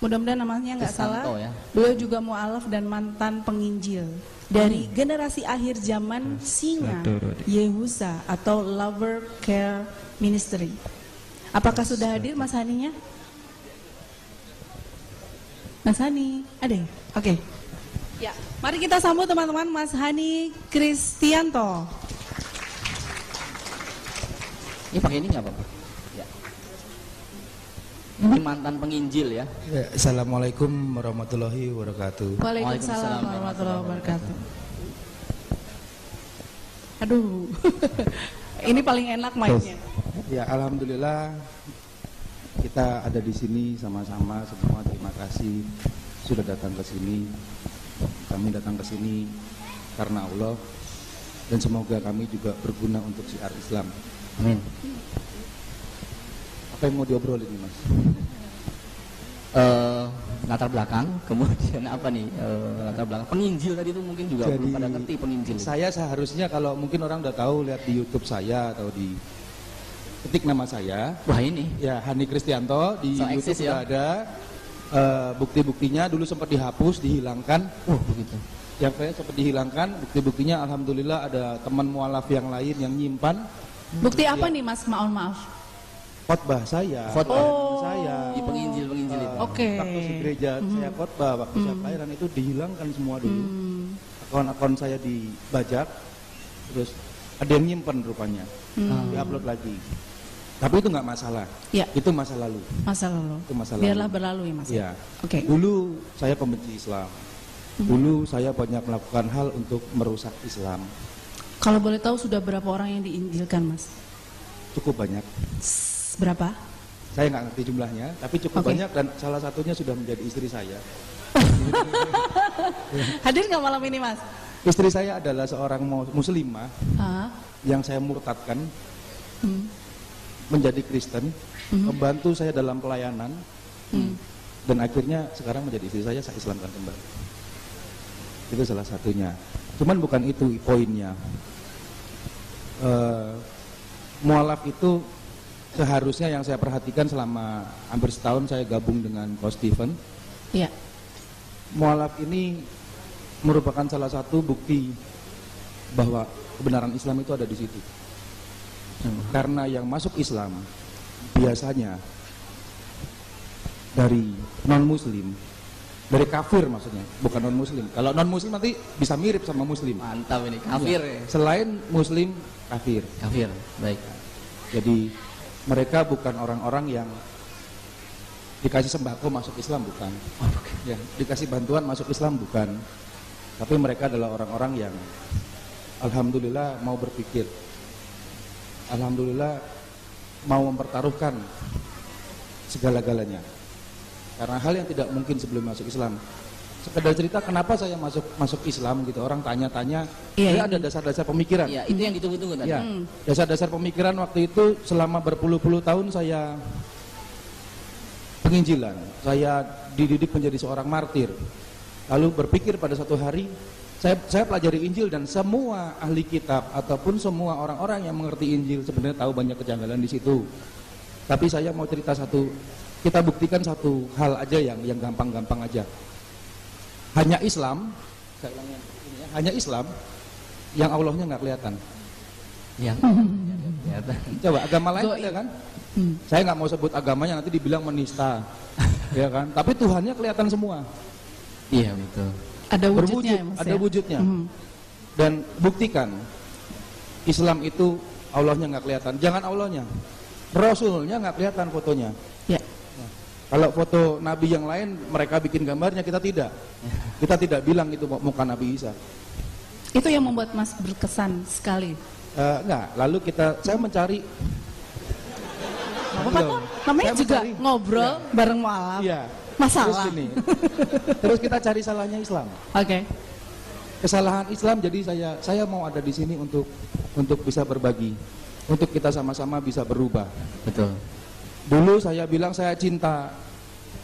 mudah-mudahan namanya nggak salah. Ya. Beliau juga mu'alaf dan mantan penginjil dari generasi akhir zaman Singa Yehusa atau Lover Care Ministry. Apakah sudah hadir Mas Haninya? Mas Hani, ada ya? Oke. Ya, mari kita sambut teman-teman Mas Hani Kristianto. Ini pakai ini nggak apa-apa? Ya. Ini mantan penginjil ya. Assalamualaikum warahmatullahi wabarakatuh. Waalaikumsalam warahmatullahi wabarakatuh. Aduh, ini paling enak mainnya. Ya, alhamdulillah kita ada di sini sama-sama semua. Terima kasih sudah datang ke sini. Kami datang ke sini karena Allah dan semoga kami juga berguna untuk syiar Islam. Amin. Apa yang mau diobrolin nih, Mas? Latar belakang, kemudian apa nih latar belakang penginjil tadi itu mungkin juga belum pada ngerti penginjil. Saya seharusnya kalau mungkin orang udah tahu lihat di YouTube saya atau di ketik nama saya. Wah ini. Ya, Hani Kristianto di So YouTube eksis, ya? sudah ada. Bukti-buktinya dulu sempat dihapus, dihilangkan. Begitu. Yang saya sempat dihilangkan, bukti-buktinya alhamdulillah ada teman mualaf yang lain yang nyimpan. Bukti apa nih Mas? Maaf. Khotbah saya. Saya. Di penginjil itu. Oke. Waktu di gereja saya khotbah, waktu saya pelayanan itu dihilangkan semua dulu. Akun-akun saya dibajak, terus ada yang nyimpan rupanya, diupload lagi. Tapi itu nggak masalah. Ya. Itu masa lalu. Masa lalu. Itu masa lalu. Biarlah berlalu ya Mas. Ya. Oke. Dulu saya pembenci Islam. Dulu saya banyak melakukan hal untuk merusak Islam. Kalau boleh tahu sudah berapa orang yang diinjilkan Mas? Cukup banyak. Berapa? Saya nggak ngerti jumlahnya, tapi cukup Oke. banyak dan salah satunya sudah menjadi istri saya. Hadir nggak malam ini Mas? Istri saya adalah seorang muslimah Ah. yang saya murtadkan menjadi Kristen, membantu saya dalam pelayanan, dan akhirnya sekarang menjadi istri saya Islamkan kembali. Itu salah satunya. Cuman bukan itu poinnya. Mualaf itu seharusnya yang saya perhatikan selama hampir setahun saya gabung dengan Coach Stephen. Iya. Mualaf ini merupakan salah satu bukti bahwa kebenaran Islam itu ada di situ. Karena yang masuk Islam biasanya dari non-muslim, dari kafir maksudnya, bukan non-muslim. Kalau non-muslim nanti bisa mirip sama muslim. Mantap ini, kafir ya. Selain muslim, kafir. Kafir, baik. Jadi mereka bukan orang-orang yang dikasih sembako masuk Islam, bukan. Ya, dikasih bantuan masuk Islam, bukan. Tapi mereka adalah orang-orang yang alhamdulillah mau berpikir, alhamdulillah mau mempertaruhkan segala-galanya. Karena hal yang tidak mungkin sebelum masuk Islam. Sekedar cerita kenapa saya masuk Islam gitu, orang tanya-tanya, Iya, ada dasar-dasar pemikiran. Ya, itu yang ditunggu-tunggu tadi. Ya, dasar-dasar pemikiran waktu itu selama berpuluh-puluh tahun saya penginjilan. Saya dididik menjadi seorang martir. Lalu berpikir pada satu hari, saya pelajari Injil dan semua ahli kitab ataupun semua orang-orang yang mengerti Injil sebenarnya tahu banyak kejanggalan di situ. Tapi saya mau cerita kita buktikan satu hal aja yang gampang-gampang aja. Hanya Islam, saya ulangi ini ya, hanya Islam yang Allahnya nggak kelihatan. Yang kelihatan. Coba agama lain ada kan? Saya nggak mau sebut agamanya nanti dibilang menista, ya kan? Tapi Tuhannya kelihatan semua. Iya betul. Ada wujudnya ya Mas Ada ya? wujudnya. Dan buktikan Islam itu Allahnya nggak kelihatan. Jangan Allahnya, Rasulnya nggak kelihatan fotonya. Ya. Kalau foto Nabi yang lain mereka bikin gambarnya, kita tidak. Kita tidak bilang itu muka Nabi Isa. Itu yang membuat Mas berkesan sekali. Enggak. Lalu saya mencari. Apa kok? Namanya Saya juga mencari- ngobrol bareng mualaf. Iya. Masalah. Terus, terus kita cari salahnya Islam. Oke. Kesalahan Islam, jadi saya mau ada di sini untuk bisa berbagi, untuk kita sama-sama bisa berubah. Betul. Dulu saya bilang saya cinta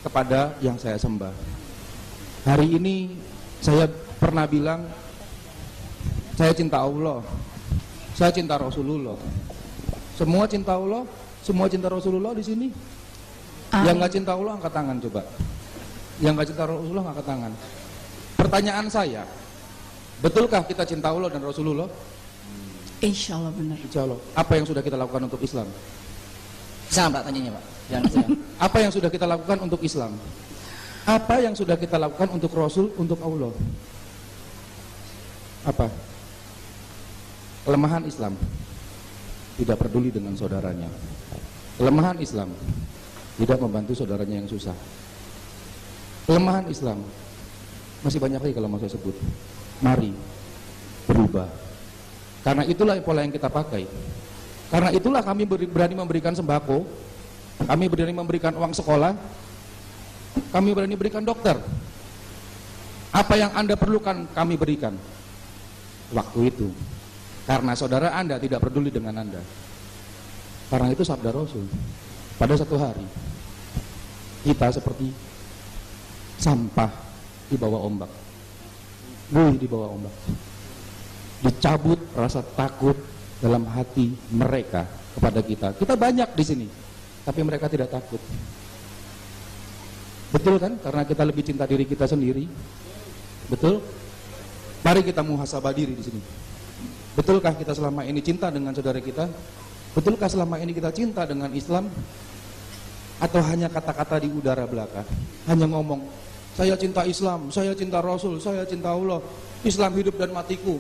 kepada yang saya sembah. Hari ini saya pernah bilang saya cinta Allah, saya cinta Rasulullah. Semua cinta Allah, semua cinta Rasulullah di sini. Yang nggak cinta Allah angkat tangan coba. Yang nggak cinta Rasulullah angkat tangan. Pertanyaan saya, betulkah kita cinta Allah dan Rasulullah? Insya Allah benar. Insya Allah. Apa yang sudah kita lakukan untuk Islam? Sama Pak tanyanya Pak. Jangan. Apa yang sudah kita lakukan untuk Islam? Apa yang sudah kita lakukan untuk Rasul, untuk Allah? Apa? Kelemahan Islam, tidak peduli dengan saudaranya. Kelemahan Islam, tidak membantu saudaranya yang susah. Kelemahan Islam, masih banyak lagi kalau mau saya sebut. Mari berubah. Karena itulah pola yang kita pakai. Karena itulah kami berani memberikan sembako, kami berani memberikan uang sekolah, kami berani berikan dokter. Apa yang Anda perlukan kami berikan waktu itu. Karena saudara Anda tidak peduli dengan Anda. Karena itu sabda Rasul. Pada satu hari kita seperti sampah di bawah ombak, buih di bawah ombak. Dicabut rasa takut dalam hati mereka kepada kita. Kita banyak di sini, tapi mereka tidak takut. Betul kan? Karena kita lebih cinta diri kita sendiri. Betul? Mari kita muhasabah diri di sini. Betulkah kita selama ini cinta dengan saudara kita? Betulkah selama ini kita cinta dengan Islam? Atau hanya kata-kata di udara belaka? Hanya ngomong, saya cinta Islam, saya cinta Rasul, saya cinta Allah, Islam hidup dan matiku.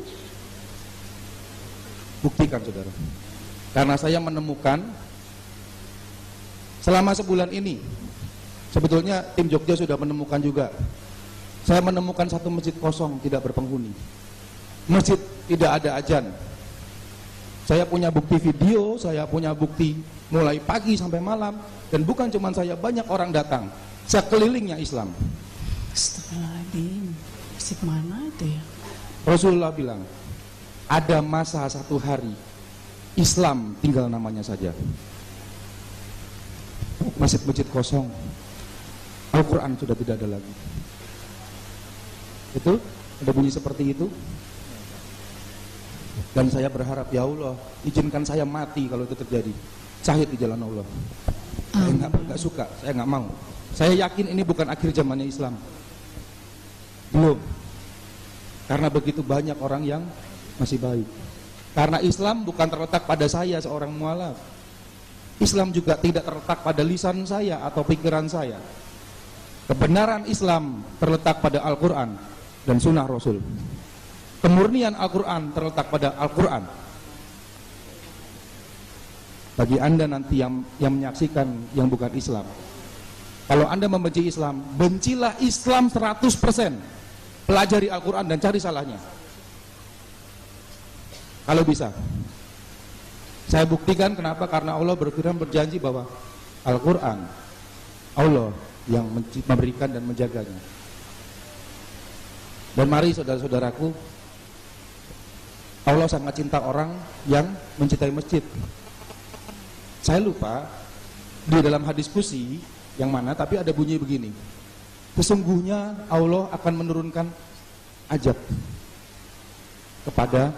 Buktikan saudara. Karena saya menemukan selama sebulan ini, sebetulnya tim Jogja sudah menemukan juga. Saya menemukan satu masjid kosong, tidak berpenghuni. Masjid tidak ada azan. Saya punya bukti video, saya punya bukti mulai pagi sampai malam. Dan bukan cuma saya, banyak orang datang. Sekelilingnya Islam. Astagfirullahaladzim. Masjid mana itu ya? Rasulullah bilang, ada masa satu hari Islam tinggal namanya saja. Masjid-masjid kosong, Al-Quran sudah tidak ada lagi. Itu ada bunyi seperti itu. Dan saya berharap, ya Allah, izinkan saya mati kalau itu terjadi, syahid di jalan Allah. Saya nggak suka, saya nggak mau. Saya yakin ini bukan akhir zamannya Islam. Belum. Karena begitu banyak orang yang masih baik. Karena Islam bukan terletak pada saya seorang mualaf. Islam juga tidak terletak pada lisan saya atau pikiran saya. Kebenaran Islam terletak pada Al-Quran dan Sunnah Rasul. Kemurnian Al-Quran terletak pada Al-Quran. Bagi Anda nanti yang menyaksikan yang bukan Islam, kalau Anda membenci Islam, bencilah Islam 100%. Pelajari Al-Quran dan cari salahnya. Kalau bisa. Saya buktikan kenapa, karena Allah berfirman, berjanji bahwa Al-Quran Allah yang memberikan dan menjaganya. Dan mari saudara-saudaraku, Allah sangat cinta orang yang mencintai masjid. Saya lupa di dalam hadis kursi yang mana, tapi ada bunyi begini, sesungguhnya Allah akan menurunkan ajab kepada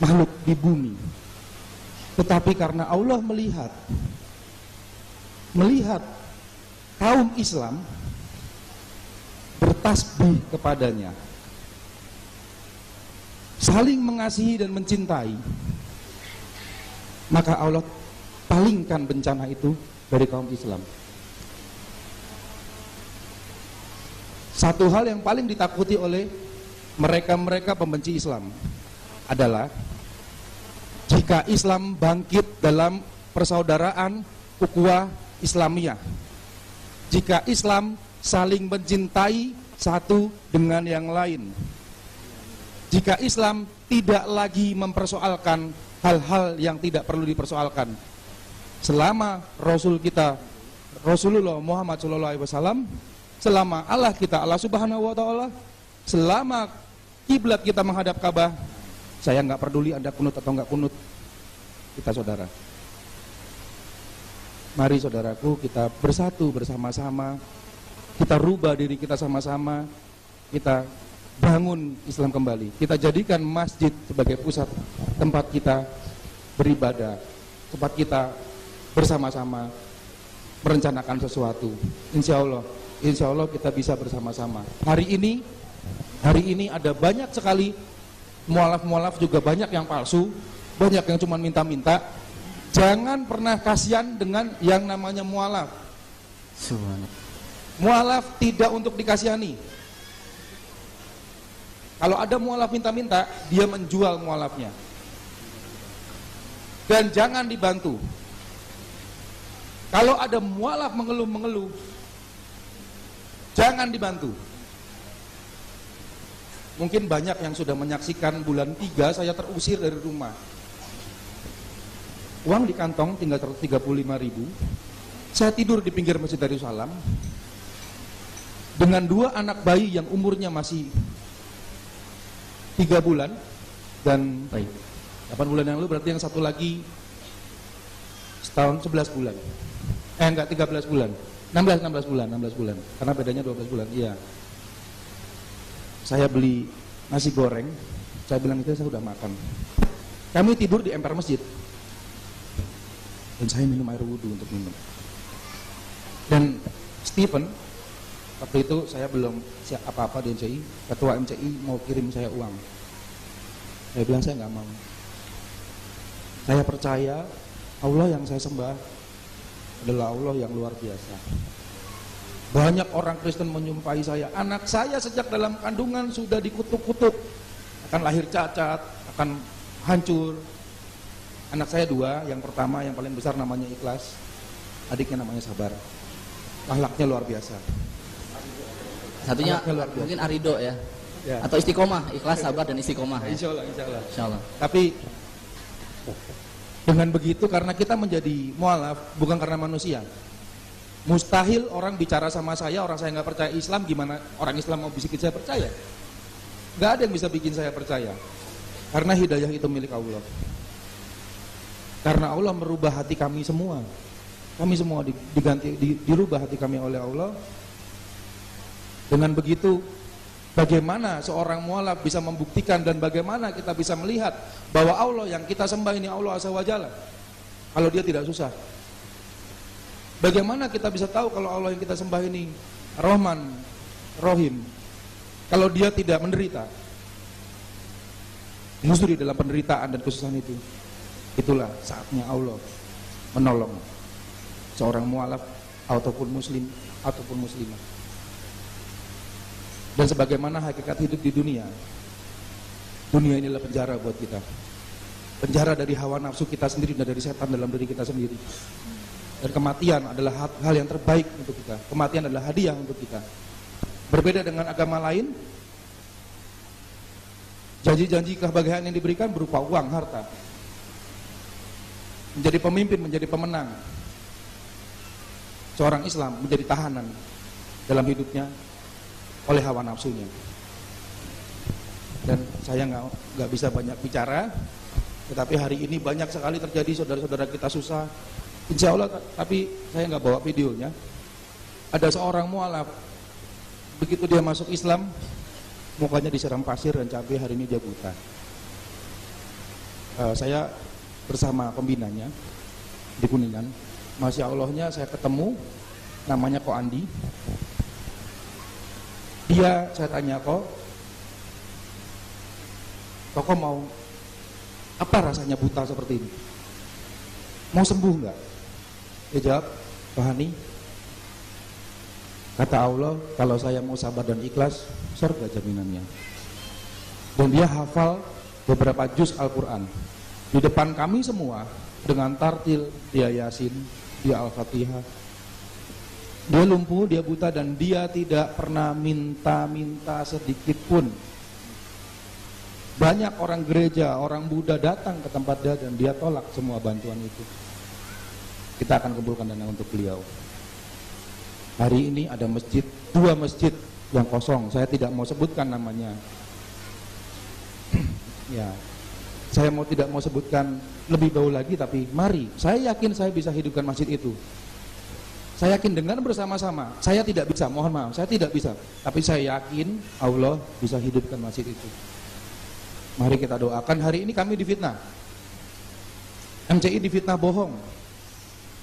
makhluk di bumi, tetapi karena Allah melihat kaum Islam bertasbih kepadanya, saling mengasihi dan mencintai, maka Allah palingkan bencana itu dari kaum Islam. Satu hal yang paling ditakuti oleh mereka-mereka pembenci Islam adalah jika Islam bangkit dalam persaudaraan ukhuwah Islamiyah, jika Islam saling mencintai satu dengan yang lain, jika Islam tidak lagi mempersoalkan hal-hal yang tidak perlu dipersoalkan. Selama Rasul kita Rasulullah Muhammad SAW, selama Allah kita Allah Subhanahu wa Ta'ala, selama kiblat kita menghadap Ka'bah, saya nggak peduli Anda kunut atau nggak kunut, kita saudara. Mari saudaraku, kita bersatu bersama-sama, kita rubah diri kita sama-sama, kita bangun Islam kembali. Kita jadikan masjid sebagai pusat tempat kita beribadah, tempat kita bersama-sama merencanakan sesuatu. Insya Allah kita bisa bersama-sama. Hari ini ada banyak sekali mualaf-mualaf, juga banyak yang palsu, banyak yang cuma minta-minta. Jangan pernah kasihan dengan yang namanya mualaf. Mualaf tidak untuk dikasihani. Kalau ada mualaf minta-minta, dia menjual mualafnya. Dan jangan dibantu. Kalau ada mualaf mengeluh-mengeluh, jangan dibantu. Mungkin banyak yang sudah menyaksikan bulan 3 saya terusir dari rumah. Uang di kantong tinggal 135.000. Saya tidur di pinggir Masjid Darussalam dengan 2 anak bayi yang umurnya masih 3 bulan dan 8 bulan yang lalu, berarti yang satu lagi setahun 11 bulan. Enggak, 13 bulan. 16 bulan. Karena bedanya 12 bulan. Iya. Saya beli nasi goreng, saya bilang itu saya sudah makan. Kami tidur di emper masjid. Dan saya minum air wudhu untuk minum. Dan Stephen, waktu itu saya belum siap apa-apa di MCI, ketua MCI mau kirim saya uang. Saya bilang saya nggak mau. Saya percaya Allah yang saya sembah adalah Allah yang luar biasa. Banyak orang Kristen menyumpahi saya, anak saya sejak dalam kandungan sudah dikutuk-kutuk, akan lahir cacat, akan hancur. Anak saya 2, yang pertama yang paling besar namanya Ikhlas, adiknya namanya Sabar. Akhlaknya luar biasa. Satunya luar biasa. Mungkin Arido ya. Atau Istiqomah, Ikhlas, Sabar dan Istiqomah ya? Insya Allah. Tapi dengan begitu, karena kita menjadi mualaf bukan karena manusia. Mustahil orang bicara sama saya, orang saya nggak percaya Islam, gimana orang Islam mau bikin saya percaya? Nggak ada yang bisa bikin saya percaya. Karena hidayah itu milik Allah. Karena Allah merubah hati kami semua. Kami semua dirubah hati kami oleh Allah. Dengan begitu, bagaimana seorang mualaf bisa membuktikan dan bagaimana kita bisa melihat bahwa Allah yang kita sembah ini Allah Azza wa Jalla, kalau dia tidak susah? Bagaimana kita bisa tahu kalau Allah yang kita sembah ini Rahman, Rahim, kalau dia tidak menderita? Justru di dalam penderitaan dan kesusahan itu, itulah saatnya Allah menolong seorang mualaf ataupun muslim ataupun muslimah. Dan sebagaimana hakikat hidup di dunia ini adalah penjara buat kita. Penjara dari hawa nafsu kita sendiri dan dari setan dalam diri kita sendiri. Dan kematian adalah hal yang terbaik untuk kita. Kematian adalah hadiah untuk kita. Berbeda dengan agama lain, janji-janji kebahagiaan yang diberikan berupa uang, harta. Menjadi pemimpin, menjadi pemenang. Seorang Islam menjadi tahanan dalam hidupnya oleh hawa nafsunya. Dan saya nggak bisa banyak bicara, tetapi hari ini banyak sekali terjadi saudara-saudara kita susah. Insya Allah, tapi saya nggak bawa videonya. Ada seorang mualaf, begitu dia masuk Islam, mukanya disiram pasir dan cabai, hari ini dia buta. Saya bersama pembinanya di Kuningan, Masya Allahnya saya ketemu, namanya Ko Andi. Dia, saya tanya, kok mau apa rasanya buta seperti ini? Mau sembuh nggak? Dia jawab, Pak Hani, kata Allah, kalau saya mau sabar dan ikhlas, surga jaminannya. Dan dia hafal beberapa juz Al-Quran di depan kami semua dengan tartil, dia Yasin, dia Al-Fatihah. Dia lumpuh, dia buta, dan dia tidak pernah minta-minta sedikit pun. Banyak orang gereja, orang Buddha datang ke tempat dia dan dia tolak semua bantuan itu. Kita akan kumpulkan dana untuk beliau. Hari ini ada masjid, 2 masjid yang kosong. Saya tidak mau sebutkan namanya. Ya, saya tidak mau sebutkan lebih jauh lagi, tapi mari, saya yakin saya bisa hidupkan masjid itu. Saya yakin dengan bersama-sama, saya tidak bisa, mohon maaf, saya tidak bisa, tapi saya yakin Allah bisa hidupkan masjid itu. Mari kita doakan. Hari ini kami difitnah, MCI difitnah bohong.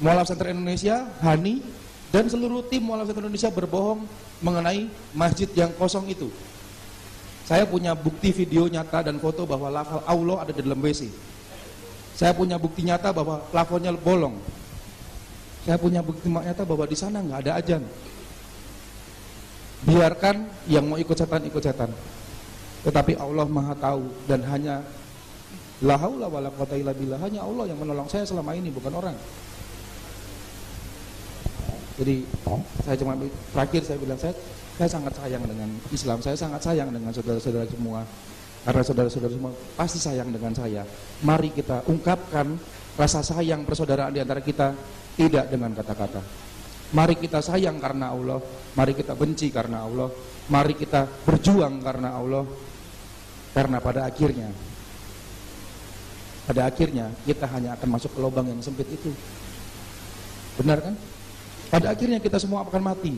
Mualaf Center Indonesia, Hani, dan seluruh tim Mualaf Center Indonesia berbohong mengenai masjid yang kosong itu. Saya punya bukti video nyata dan foto bahwa lafal Allah ada di dalam WC. Saya punya bukti nyata bahwa plafonnya bolong. Saya punya bukti nyata bahwa di sana nggak ada azan. Biarkan yang mau ikut setan ikut setan. Tetapi Allah Maha tahu dan hanya la haula wala quwata illa billah, hanya Allah yang menolong saya selama ini, bukan orang. Jadi saya cuma terakhir saya bilang saya sangat sayang dengan Islam, saya sangat sayang dengan saudara-saudara semua. Karena saudara-saudara semua pasti sayang dengan saya. Mari kita ungkapkan rasa sayang persaudaraan di antara kita, tidak dengan kata-kata. Mari kita sayang karena Allah, mari kita benci karena Allah, mari kita berjuang karena Allah. Karena pada akhirnya kita hanya akan masuk ke lubang yang sempit itu. Benar kan? Pada akhirnya kita semua akan mati.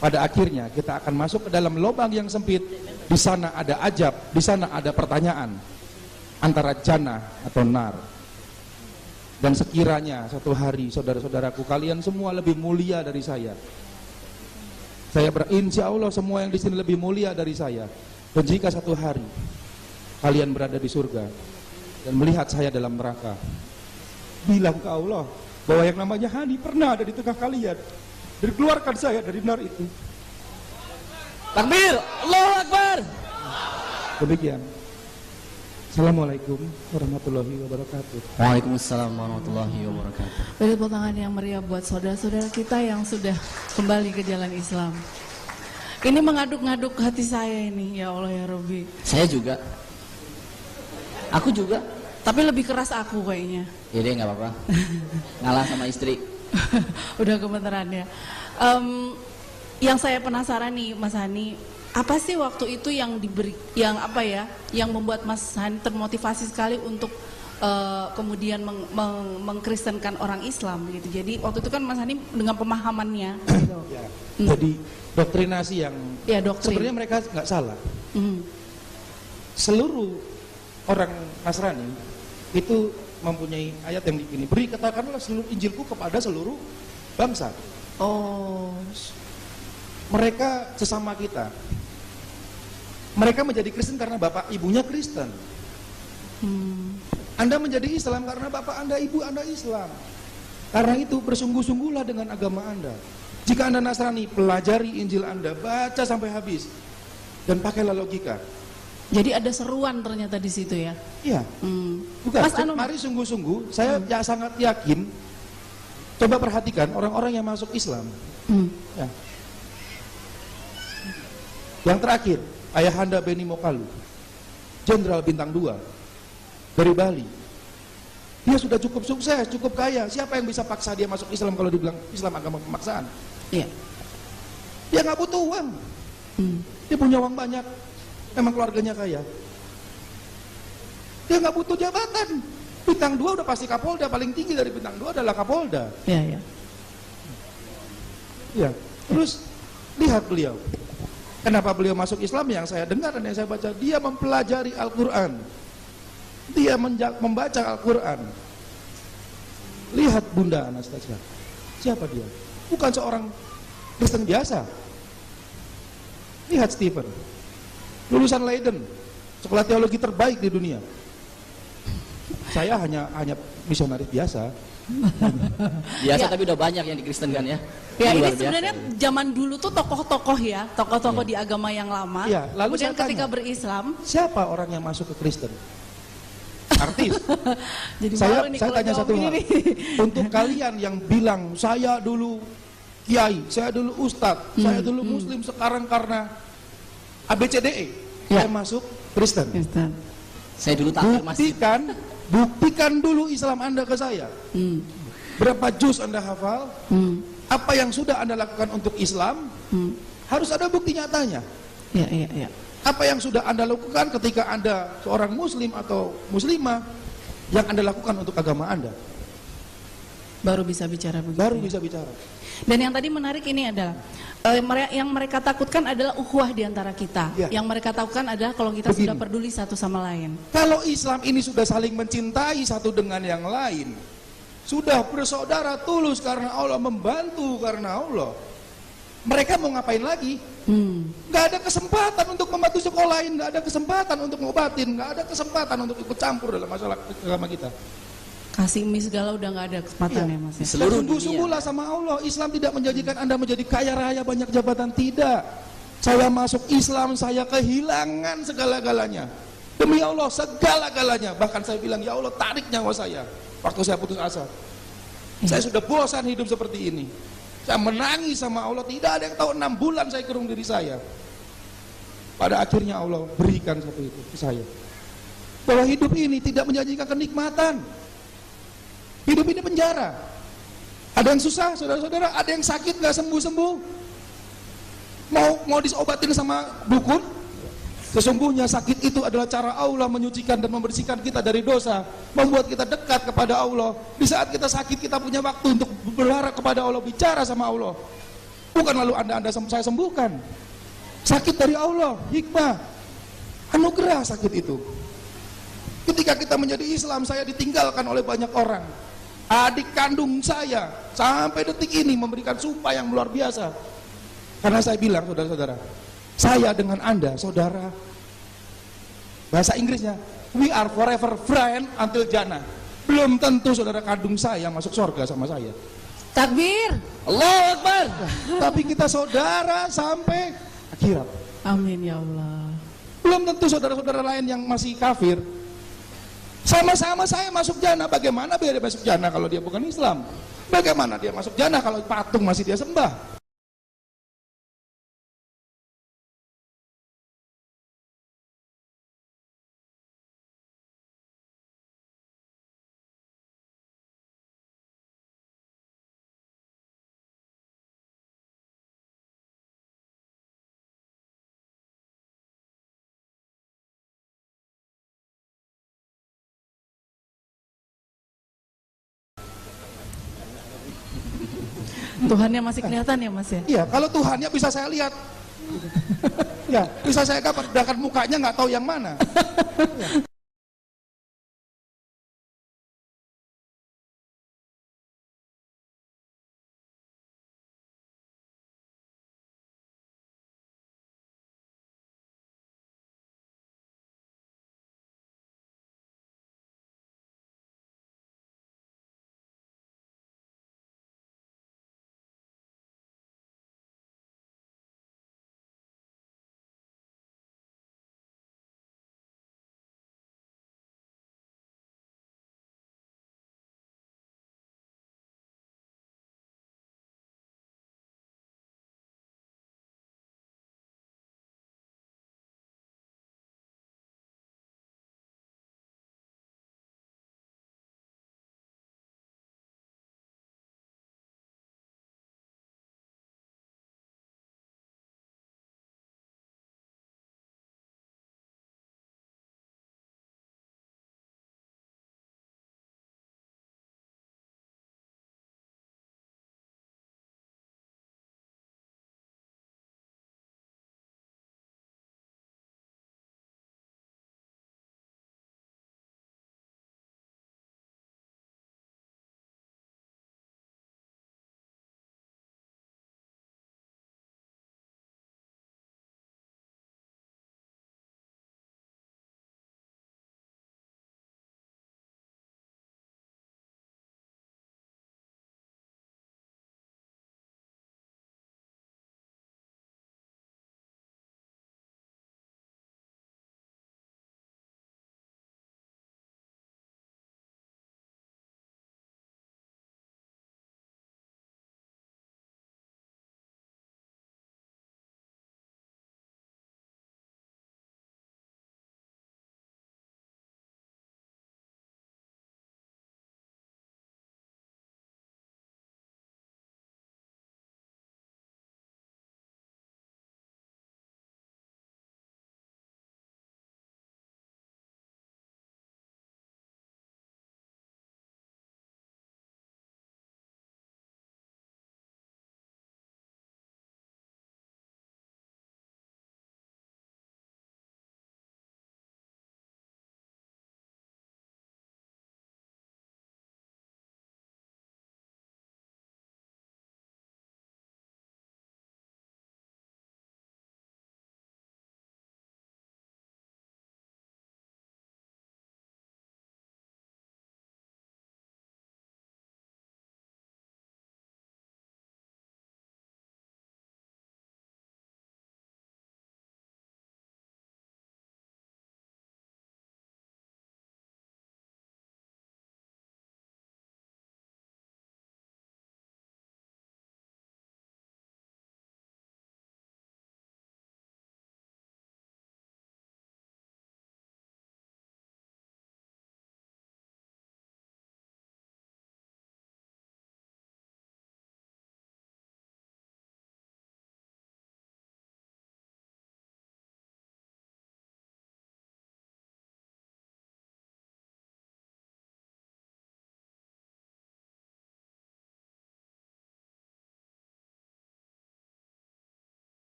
Pada akhirnya kita akan masuk ke dalam lubang yang sempit. Di sana ada ajab, di sana ada pertanyaan antara jannah atau nar. Dan sekiranya satu hari saudara-saudaraku kalian semua lebih mulia dari saya. Saya berinsya Allah semua yang di sini lebih mulia dari saya. Dan jika satu hari kalian berada di surga dan melihat saya dalam neraka, bilang ke Allah bahwa yang namanya Hani pernah ada di tengah kalian dan keluarkan saya dari nar itu. Takbir, Allahu Akbar. Demikian. Assalamualaikum warahmatullahi wabarakatuh. Waalaikumsalam warahmatullahi wabarakatuh. Beri tepuk tangan yang meriah buat saudara-saudara kita yang sudah kembali ke jalan Islam. Ini mengaduk-ngaduk hati saya ini, ya Allah ya Rabbi. Saya juga. Aku juga. Tapi lebih keras aku kayaknya. Ya deh, nggak apa-apa. Ngalah sama istri. Udah gemeteran ya. Yang saya penasaran nih Mas Hani, apa sih waktu itu yang diberi, yang apa ya, yang membuat Mas Hani termotivasi sekali untuk kemudian mengkristenkan orang Islam gitu. Jadi waktu itu kan Mas Hani dengan pemahamannya gitu. Ya, jadi doktrinasi yang ya, doktrin. Sebenarnya mereka nggak salah. Seluruh orang Nasrani itu mempunyai ayat yang begini, beri katakanlah seluruh Injilku kepada seluruh bangsa. Oh, mereka sesama kita. Mereka menjadi Kristen karena bapak ibunya Kristen. Anda menjadi Islam karena bapak Anda, ibu Anda Islam. Karena itu bersungguh-sungguhlah dengan agama Anda. Jika Anda Nasrani, pelajari Injil Anda, baca sampai habis dan pakailah logika. Jadi ada seruan ternyata di situ ya? Iya. Bukan. Mas Anu, mari sungguh-sungguh. Saya ya sangat yakin. Coba perhatikan orang-orang yang masuk Islam. Ya. Yang terakhir, Ayahanda Beni Mokalu, Jenderal Bintang 2 dari Bali. Dia sudah cukup sukses, cukup kaya. Siapa yang bisa paksa dia masuk Islam kalau dibilang Islam agama pemaksaan? Iya. Dia nggak butuh uang. Dia punya uang banyak. Memang keluarganya kaya. Dia nggak butuh jabatan. Bintang 2 udah pasti Kapolda, paling tinggi dari Bintang 2 adalah Kapolda. Iya, iya. Ya. Terus lihat beliau. Kenapa beliau masuk Islam? Yang saya dengar dan yang saya baca, dia mempelajari Al-Quran. Dia membaca Al-Quran. Lihat Bunda Anastasia. Siapa dia? Bukan seorang Kristen biasa. Lihat Stephen, lulusan Leiden, sekolah teologi terbaik di dunia. Saya hanya misionaris biasa. Biasa Ya. tapi udah banyak yang dikristenkan ya. Ya, ini Luar biasa. sebenarnya zaman dulu tuh tokoh-tokoh ya, tokoh-tokoh di agama yang lama. Ya, lalu Kemudian saya ketika tanya, berislam, siapa orang yang masuk ke Kristen? Artis. jadi Saya malu nih kalau tanya jawab satu hal. ini. Untuk kalian yang bilang saya dulu kiai, saya dulu ustadz, saya dulu muslim, sekarang karena ABCDE Ya. saya masuk Kristen. Kristen. Saya dulu takbir masjid. Buktikan dulu Islam Anda ke saya. Berapa juz Anda hafal? Apa yang sudah Anda lakukan untuk Islam? Harus ada bukti nyatanya. Ya, ya, ya. Apa yang sudah Anda lakukan ketika Anda seorang muslim atau muslimah yang Anda lakukan untuk agama Anda? Baru bisa bicara begitu. Baru ya. bisa bicara. Dan yang tadi menarik ini adalah yang mereka takutkan adalah ukhuwah di antara kita. Ya. Yang mereka takutkan adalah kalau kita Begini. sudah peduli satu sama lain. Kalau Islam ini sudah saling mencintai satu dengan yang lain, sudah bersaudara tulus karena Allah, membantu karena Allah, mereka mau ngapain lagi? Nggak ada kesempatan untuk membantu sekolahin, nggak ada kesempatan untuk ngobatin, nggak ada kesempatan untuk ikut campur dalam masalah agama kita. Kasih mie segala udah nggak ada kesempatan ya Mas ya. Seluruh Sungguh-sungguhlah sama Allah. Islam tidak menjanjikan Anda menjadi kaya raya banyak jabatan, tidak. Saya masuk Islam, saya kehilangan segala-galanya. Demi Allah, segala-galanya. Bahkan saya bilang, ya Allah, tarik nyawa saya waktu saya putus asa. Saya sudah bosan hidup seperti ini. Saya menangis sama Allah, tidak ada yang tahu 6 bulan saya kurung diri saya. Pada akhirnya Allah berikan satu itu ke saya. Bahwa hidup ini tidak menjanjikan kenikmatan. Hidup ini penjara. Ada yang susah, saudara-saudara, ada yang sakit gak sembuh-sembuh. Mau disobatin sama dukun. Sesungguhnya sakit itu adalah cara Allah menyucikan dan membersihkan kita dari dosa, membuat kita dekat kepada Allah. Di saat kita sakit, kita punya waktu untuk berharap kepada Allah, bicara sama Allah. Bukan lalu anda saya sembuhkan. Sakit dari Allah, hikmah, anugerah sakit itu. Ketika kita menjadi Islam, saya ditinggalkan oleh banyak orang. Adik kandung saya sampai detik ini memberikan sumpah yang luar biasa. Karena saya bilang, saudara-saudara, saya dengan Anda, saudara, bahasa Inggrisnya, we are forever friend until jannah. Belum tentu saudara kandung saya masuk surga sama saya. Takbir. Allahu Akbar. Tapi kita saudara sampai akhirat. Amin ya Allah. Belum tentu saudara-saudara lain yang masih kafir. Sama-sama saya masuk jannah. Bagaimana biar dia masuk jannah kalau dia bukan Islam? Bagaimana dia masuk jannah kalau patung masih dia sembah? Tuhannya masih kelihatan ya Mas ya? Iya, kalau Tuhannya bisa saya lihat. Ya, bisa saya kabar, sedangkan mukanya nggak tahu yang mana. Ya.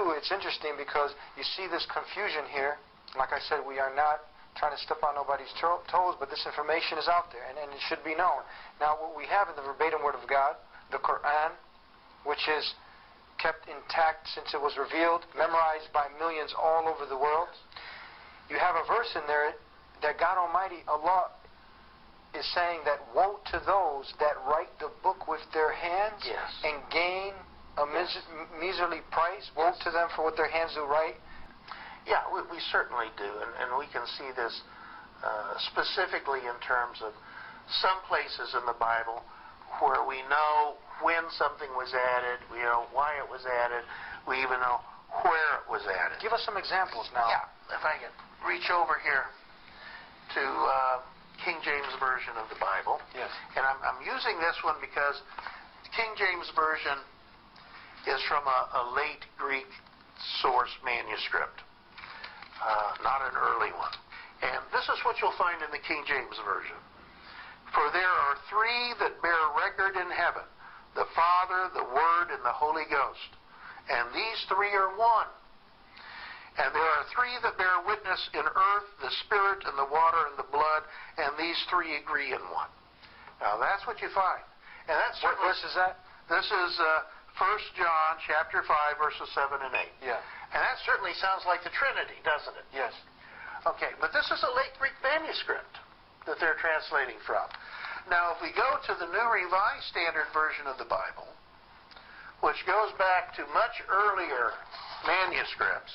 do, it's interesting because you see this confusion here. Like I said, we are not trying to step on nobody's toes, but this information is out there, and it should be known. Now, what we have in the verbatim Word of God, the Quran, which is kept intact since it was revealed, memorized by millions all over the world, you have a verse in there that God Almighty, Allah, is saying that woe to those that write the book with their hands and gain a miserly price. Woe to them for what their hands do write. Yeah, we certainly do, and we can see this specifically in terms of some places in the Bible where we know when something was added, we know why it was added, we even know where it was added. Give us some examples now. Yeah, if I can reach over here to King James Version of the Bible. Yes. And I'm using this one because King James Version is from a late Greek source manuscript, not an early one. And this is what you'll find in the King James Version. For there are three that bear record in heaven, the Father, the Word, and the Holy Ghost. And these three are one. And there are three that bear witness in earth, the Spirit, and the water, and the blood, and these three agree in one. Now that's what you find. And that's What verse is that? This is 1 John chapter 5, verses 7 and 8. Yeah. And that certainly sounds like the Trinity, doesn't it? Yes. Okay, but this is a late Greek manuscript that they're translating from. Now, if we go to the New Revised Standard Version of the Bible, which goes back to much earlier manuscripts,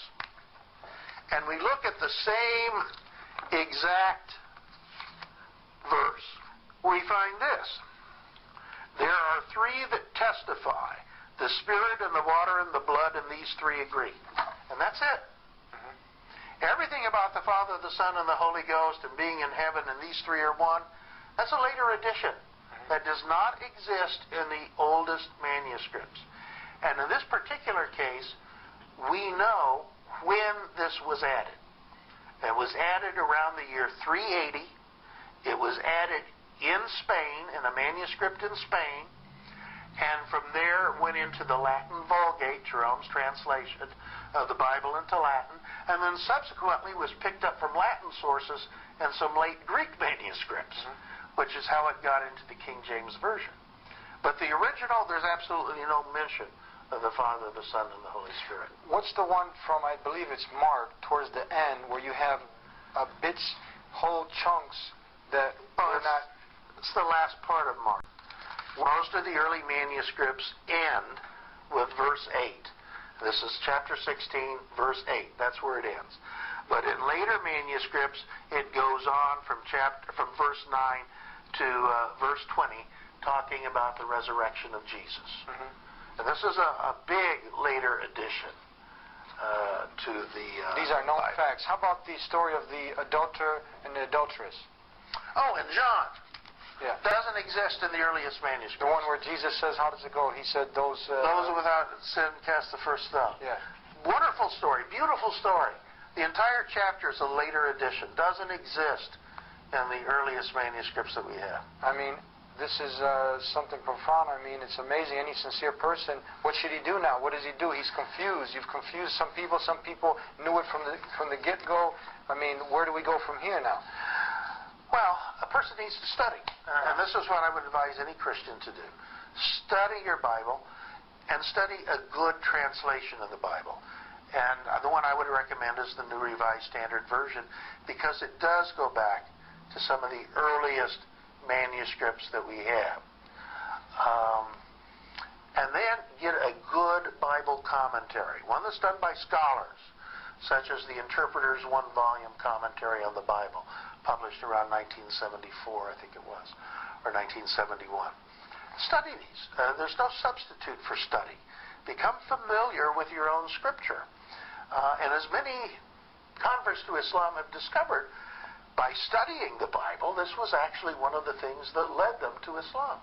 and we look at the same exact verse, we find this. There are three that testify, the Spirit and the water and the blood, and these three agree. And that's it. Everything about the Father, the Son, and the Holy Ghost and being in heaven and these three are one, that's a later addition that does not exist in the oldest manuscripts. And in this particular case, we know when this was added. It was added around the year 380. It was added in Spain, in a manuscript in Spain, and from there went into the Latin Vulgate, Jerome's translation of the Bible into Latin, and then subsequently was picked up from Latin sources and some late Greek manuscripts, which is how it got into the King James Version. But the original, there's absolutely no mention of the Father, the Son, and the Holy Spirit. What's the one from, I believe it's Mark, towards the end, where you have bits, whole chunks that are not... It's the last part of Mark. Most of the early manuscripts end with verse 8. This is chapter 16, verse 8. That's where it ends. But in later manuscripts, it goes on from verse 9 to verse 20, talking about the resurrection of Jesus. And this is a big later addition to the These are known Bible. facts. How about the story of the adulterer and the adulteress? Oh, and John. Yeah. Doesn't exist in the earliest manuscripts. The one where Jesus says, how does it go? He said, those without sin cast the first stone. Yeah. Wonderful story. Beautiful story. The entire chapter is a later addition. Doesn't exist in the earliest manuscripts that we have. I mean, this is something profound. I mean, it's amazing. Any sincere person, what should he do now? What does he do? He's confused. You've confused some people. Some people knew it from the get-go. I mean, where do we go from here now? Well, a person needs to study. And this is what I would advise any Christian to do. Study your Bible and study a good translation of the Bible. And the one I would recommend is the New Revised Standard Version, because it does go back to some of the earliest manuscripts that we have. And then get a good Bible commentary, one that's done by scholars, such as the Interpreter's one-volume commentary on the Bible, published around 1974, I think it was, or 1971. Study these. There's no substitute for study. Become familiar with your own Scripture. And as many converts to Islam have discovered, by studying the Bible, this was actually one of the things that led them to Islam.